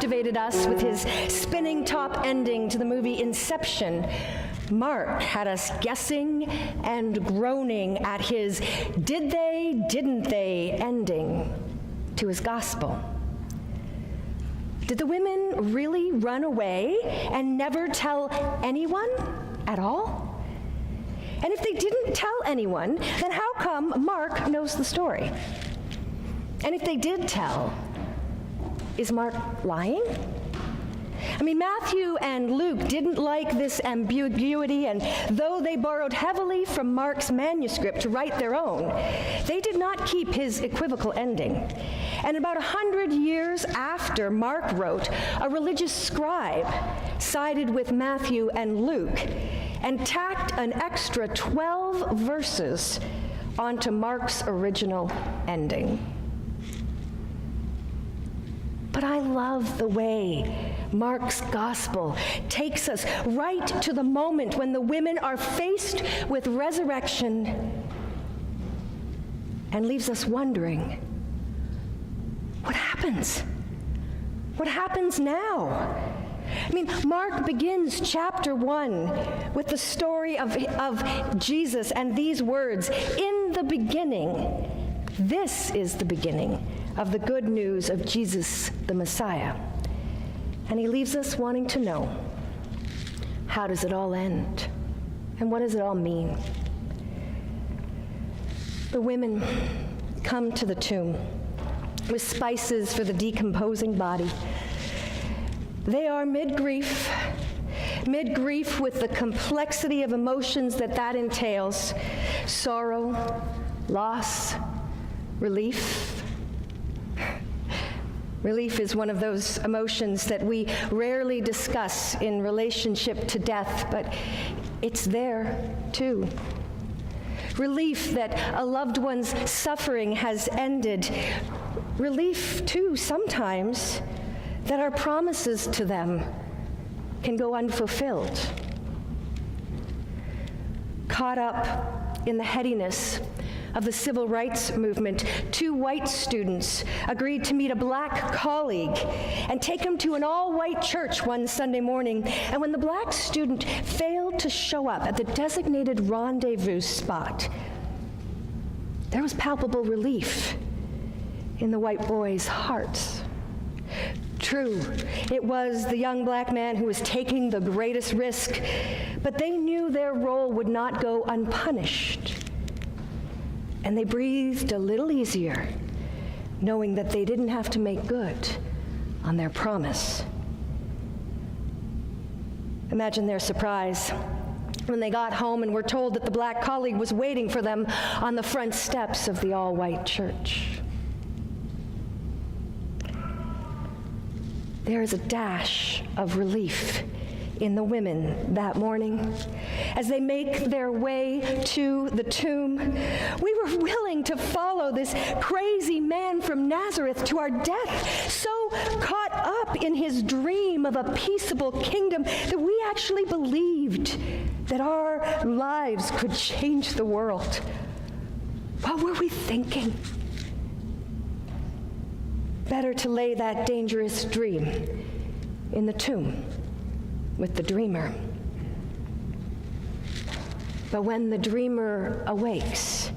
captivated us with his spinning top ending to the movie Inception, Mark had us guessing and groaning at his did they, didn't they ending to his gospel. Did the women really run away and never tell anyone at all? And if they didn't tell anyone, then how come Mark knows the story? And if they did tell, is Mark lying? I mean, Matthew and Luke didn't like this ambiguity, and though they borrowed heavily from Mark's manuscript to write their own, they did not keep his equivocal ending. And about 100 years after Mark wrote, a religious scribe sided with Matthew and Luke and tacked an extra 12 verses onto Mark's original ending. But I love the way Mark's gospel takes us right to the moment when the women are faced with resurrection and leaves us wondering, what happens? What happens now? I mean, Mark begins chapter 1 with the story of Jesus and these words, "In the beginning." This is the beginning of the good news of Jesus the Messiah. And he leaves us wanting to know, how does it all end? And what does it all mean? The women come to the tomb with spices for the decomposing body. They are mid-grief with the complexity of emotions that entails: sorrow, loss, relief. Relief is one of those emotions that we rarely discuss in relationship to death, but it's there too. Relief that a loved one's suffering has ended. Relief too, sometimes, that our promises to them can go unfulfilled. Caught up in the headiness of the civil rights movement, 2 white students agreed to meet a black colleague and take him to an all-white church one Sunday morning. And when the black student failed to show up at the designated rendezvous spot, there was palpable relief in the white boys' hearts. True, it was the young black man who was taking the greatest risk, but they knew their role would not go unpunished. And they breathed a little easier, knowing that they didn't have to make good on their promise. Imagine their surprise when they got home and were told that the black colleague was waiting for them on the front steps of the all-white church. There is a dash of relief in the women that morning. As they make their way to the tomb, we were willing to follow this crazy man from Nazareth to our death, so caught up in his dream of a peaceable kingdom that we actually believed that our lives could change the world. What were we thinking? Better to lay that dangerous dream in the tomb with the dreamer. But when the dreamer awakes,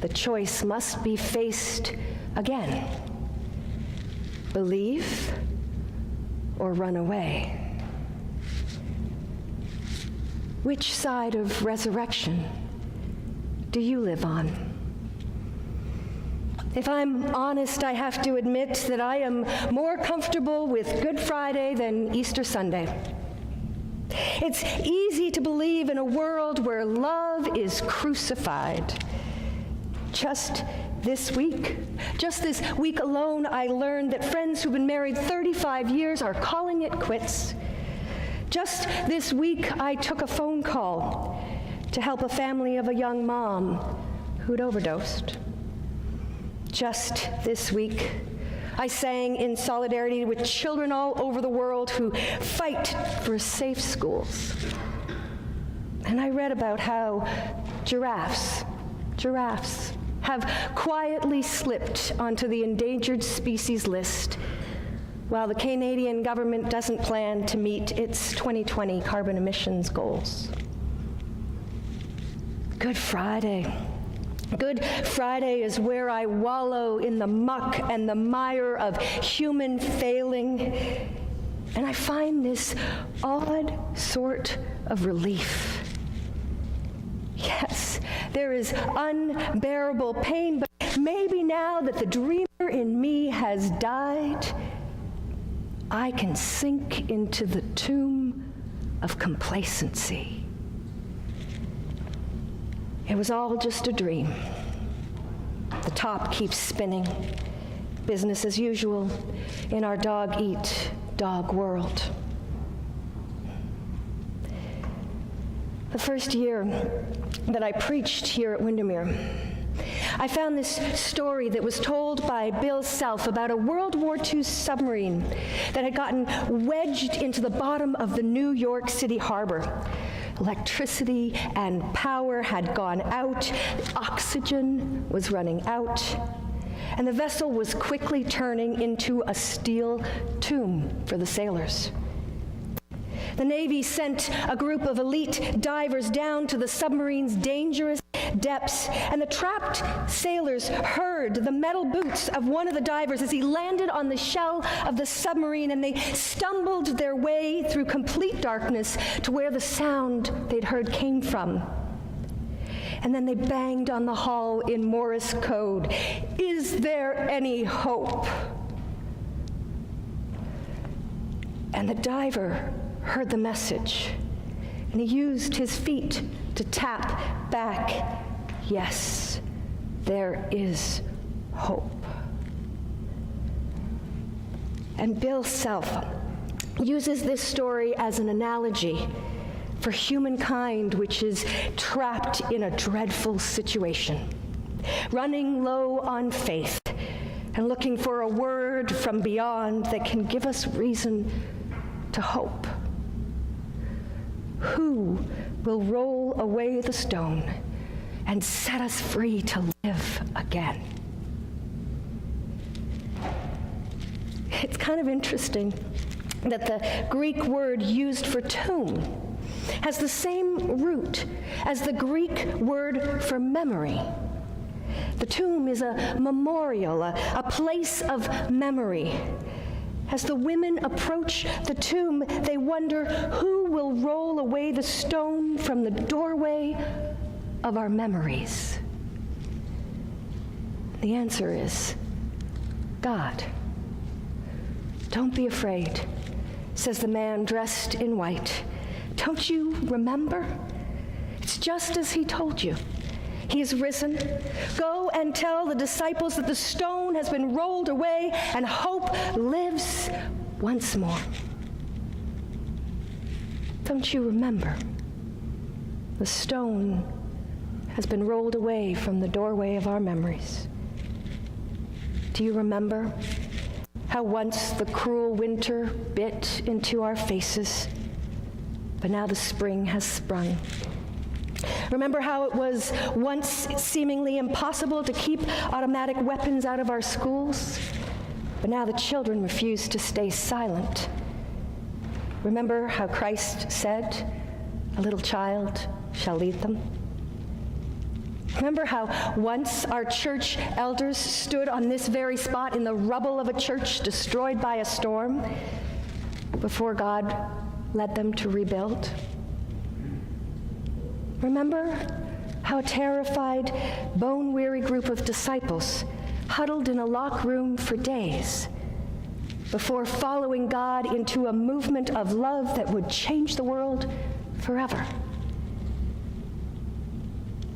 the choice must be faced again. Believe or run away. Which side of resurrection do you live on? If I'm honest, I have to admit that I am more comfortable with Good Friday than Easter Sunday. It's easy to believe in a world where love is crucified. Just this week alone, I learned that friends who've been married 35 years are calling it quits. Just this week, I took a phone call to help a family of a young mom who'd overdosed. Just this week, I sang in solidarity with children all over the world who fight for safe schools. And I read about how giraffes have quietly slipped onto the endangered species list while the Canadian government doesn't plan to meet its 2020 carbon emissions goals. Good Friday. Good Friday is where I wallow in the muck and the mire of human failing, and I find this odd sort of relief. Yes, there is unbearable pain, but maybe now that the dreamer in me has died, I can sink into the tomb of complacency. It was all just a dream. The top keeps spinning. Business as usual in our dog-eat-dog world. The first year that I preached here at Windermere, I found this story that was told by Bill Self about a World War II submarine that had gotten wedged into the bottom of the New York City harbor. Electricity and power had gone out, oxygen was running out, and the vessel was quickly turning into a steel tomb for the sailors. The Navy sent a group of elite divers down to the submarine's dangerous depths, and the trapped sailors heard the metal boots of one of the divers as he landed on the shell of the submarine, and they stumbled their way through complete darkness to where the sound they'd heard came from. And then they banged on the hull in Morse code. "Is there any hope?" And the diver heard the message, and he used his feet to tap back, "Yes, there is hope." And Bill Self uses this story as an analogy for humankind, which is trapped in a dreadful situation, running low on faith and looking for a word from beyond that can give us reason to hope. Who will roll away the stone and set us free to live again? It's kind of interesting that the Greek word used for tomb has the same root as the Greek word for memory. The tomb is a memorial, a place of memory. As the women approach the tomb, they wonder, who will roll away the stone from the doorway of our memories? The answer is God. "Don't be afraid," says the man dressed in white. "Don't you remember? It's just as he told you. He is risen. Go and tell the disciples that the stone has been rolled away and hope lives once more." Don't you remember? The stone has been rolled away from the doorway of our memories. Do you remember how once the cruel winter bit into our faces, but now the spring has sprung? Remember how it was once seemingly impossible to keep automatic weapons out of our schools, but now the children refuse to stay silent? Remember how Christ said, "A little child shall lead them"? Remember how once our church elders stood on this very spot in the rubble of a church destroyed by a storm before God led them to rebuild? Remember how a terrified, bone-weary group of disciples huddled in a locked room for days before following God into a movement of love that would change the world forever?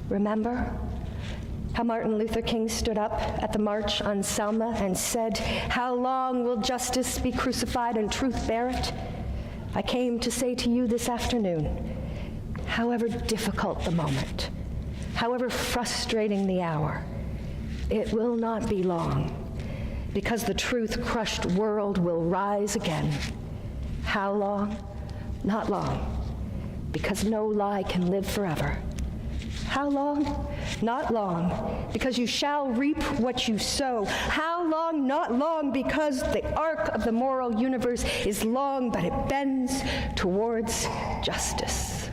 Remember how Martin Luther King stood up at the march on Selma and said, "How long will justice be crucified and truth bear it? I came to say to you this afternoon, however difficult the moment, however frustrating the hour, it will not be long, because the truth-crushed world will rise again. How long? Not long, because no lie can live forever. How long? Not long, because you shall reap what you sow. How long? Not long, because the arc of the moral universe is long, but it bends towards justice.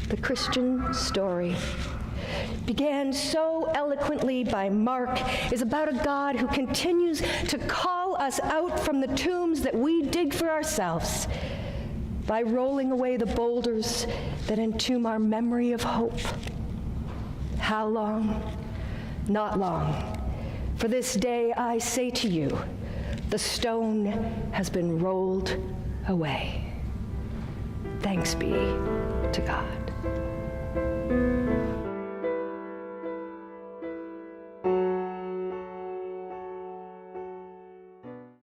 The Christian story, began so eloquently by Mark, is about a God who continues to call us out from the tombs that we dig for ourselves by rolling away the boulders that entomb our memory of hope. How long? Not long. For this day I say to you, the stone has been rolled away. Thanks be to God.